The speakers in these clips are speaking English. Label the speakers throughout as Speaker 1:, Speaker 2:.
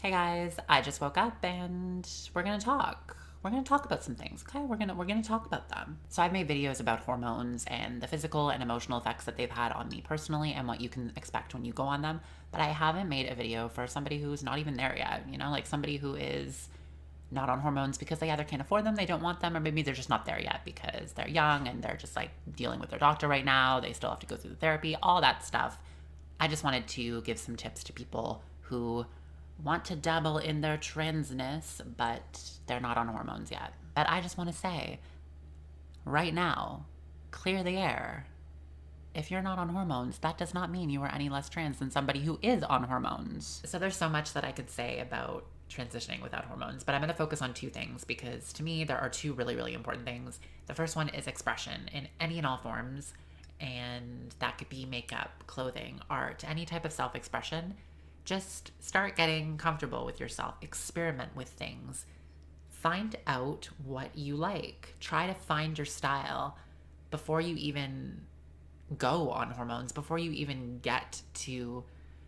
Speaker 1: Hey guys, I just woke up and we're gonna talk. We're gonna talk about some things, okay? We're gonna talk about them. So I've made videos about hormones and the physical and emotional effects that they've had on me personally and what you can expect when you go on them. But I haven't made a video for somebody who's not even there yet, like somebody who is not on hormones because they either can't afford them, they don't want them, or maybe they're just not there yet because they're young and they're just like dealing with their doctor right now. They still have to go through the therapy, all that stuff. I just wanted to give some tips to people who want to dabble in their transness, but they're not on hormones yet. But I just want to say, right now, clear the air. If you're not on hormones, that does not mean you are any less trans than somebody who is on hormones. So there's so much that I could say about transitioning without hormones, but I'm going to focus on two things because to me, there are two really, really important things. The first one is expression in any and all forms, and that could be makeup, clothing, art, any type of self expression. Just start getting comfortable with yourself, experiment with things, find out what you like, try to find your style before you even go on hormones, before you even get to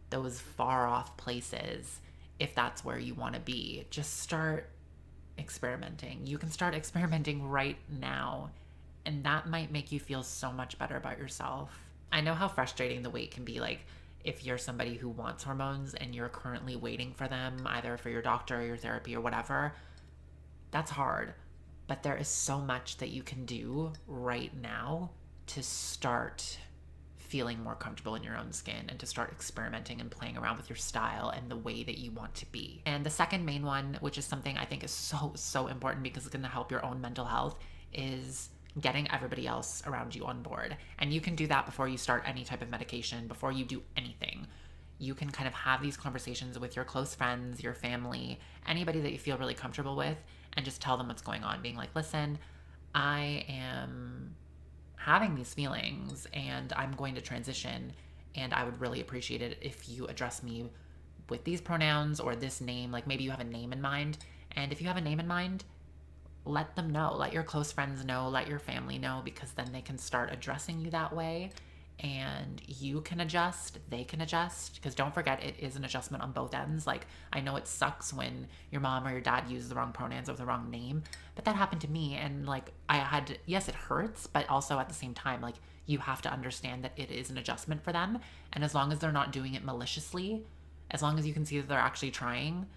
Speaker 1: those far off places. If that's where you want to be, just start experimenting. You can start experimenting right now, and that might make you feel so much better about yourself. I know how frustrating the wait can be. Like, if you're somebody who wants hormones and you're currently waiting for them, either for your doctor or your therapy or whatever, that's hard. But there is so much that you can do right now to start feeling more comfortable in your own skin and to start experimenting and playing around with your style and the way that you want to be. And the second main one, which is something I think is so important because it's going to help your own mental health, is getting everybody else around you on board. And you can do that before you start any type of medication, before you do anything. You can kind of have these conversations with your close friends, your family, anybody that you feel really comfortable with, and just tell them what's going on, being like, listen, I am having these feelings and I'm going to transition, and I would really appreciate it if you address me with these pronouns or this name. Like, maybe you have a name in mind, and if you have a name in mind, let them know, let your close friends know, let your family know, because then they can start addressing you that way, and you can adjust, they can adjust, because don't forget, it is an adjustment on both ends. Like, I know it sucks when your mom or your dad uses the wrong pronouns or the wrong name, but that happened to me, and like, yes, it hurts, but also at the same time, like, you have to understand that it is an adjustment for them, and as long as they're not doing it maliciously, as long as you can see that they're actually trying,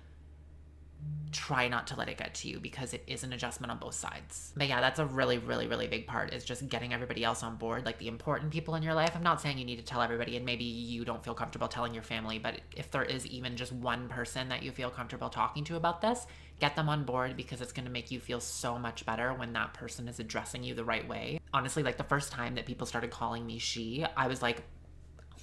Speaker 1: try not to let it get to you, because it is an adjustment on both sides. But yeah, that's a really, really, really big part, is just getting everybody else on board, like the important people in your life. I'm not saying you need to tell everybody, and maybe you don't feel comfortable telling your family, but if there is even just one person that you feel comfortable talking to about this, get them on board, because it's going to make you feel so much better when that person is addressing you the right way. Honestly, like the first time that people started calling me she, I was like,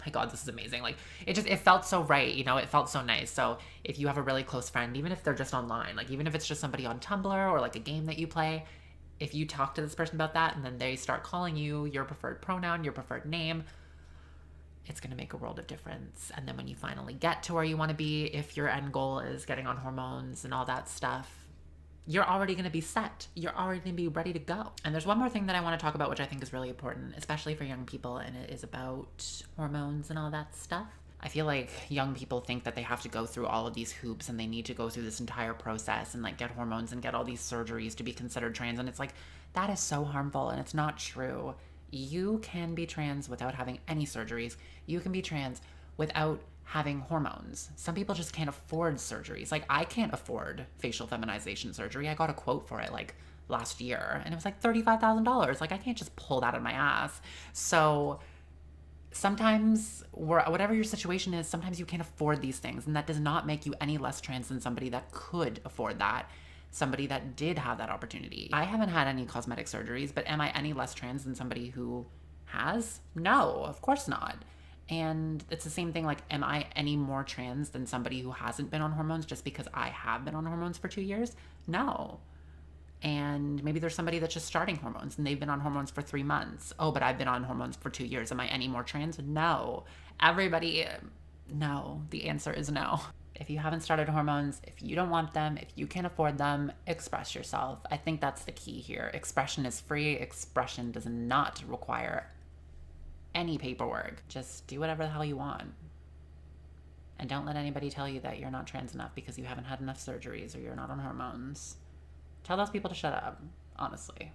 Speaker 1: my God, this is amazing. Like, it felt so right, it felt so nice. So if you have a really close friend, even if they're just online, like even if it's just somebody on Tumblr or like a game that you play, if you talk to this person about that and then they start calling you your preferred pronoun, your preferred name, it's going to make a world of difference. And then when you finally get to where you want to be, if your end goal is getting on hormones and all that stuff, you're already going to be set. You're already going to be ready to go. And there's one more thing that I want to talk about, which I think is really important, especially for young people, and it is about hormones and all that stuff. I feel like young people think that they have to go through all of these hoops and they need to go through this entire process and like get hormones and get all these surgeries to be considered trans. And it's like, that is so harmful, and it's not true. You can be trans without having any surgeries. You can be trans without having hormones. Some people just can't afford surgeries. Like, I can't afford facial feminization surgery. I got a quote for it like last year, and it was like $35,000. Like, I can't just pull that out of my ass. So sometimes, whatever your situation is, sometimes you can't afford these things, and that does not make you any less trans than somebody that could afford that, somebody that did have that opportunity. I haven't had any cosmetic surgeries, but am I any less trans than somebody who has? No, of course not. And it's the same thing, like, am I any more trans than somebody who hasn't been on hormones just because I have been on hormones for 2 years? No. And maybe there's somebody that's just starting hormones and they've been on hormones for 3 months. Oh, but I've been on hormones for 2 years. Am I any more trans? No. Everybody, no. The answer is no. If you haven't started hormones, if you don't want them, if you can't afford them, express yourself. I think that's the key here. Expression is free. Expression does not require any paperwork. Just do whatever the hell you want. And don't let anybody tell you that you're not trans enough because you haven't had enough surgeries or you're not on hormones. Tell those people to shut up, honestly.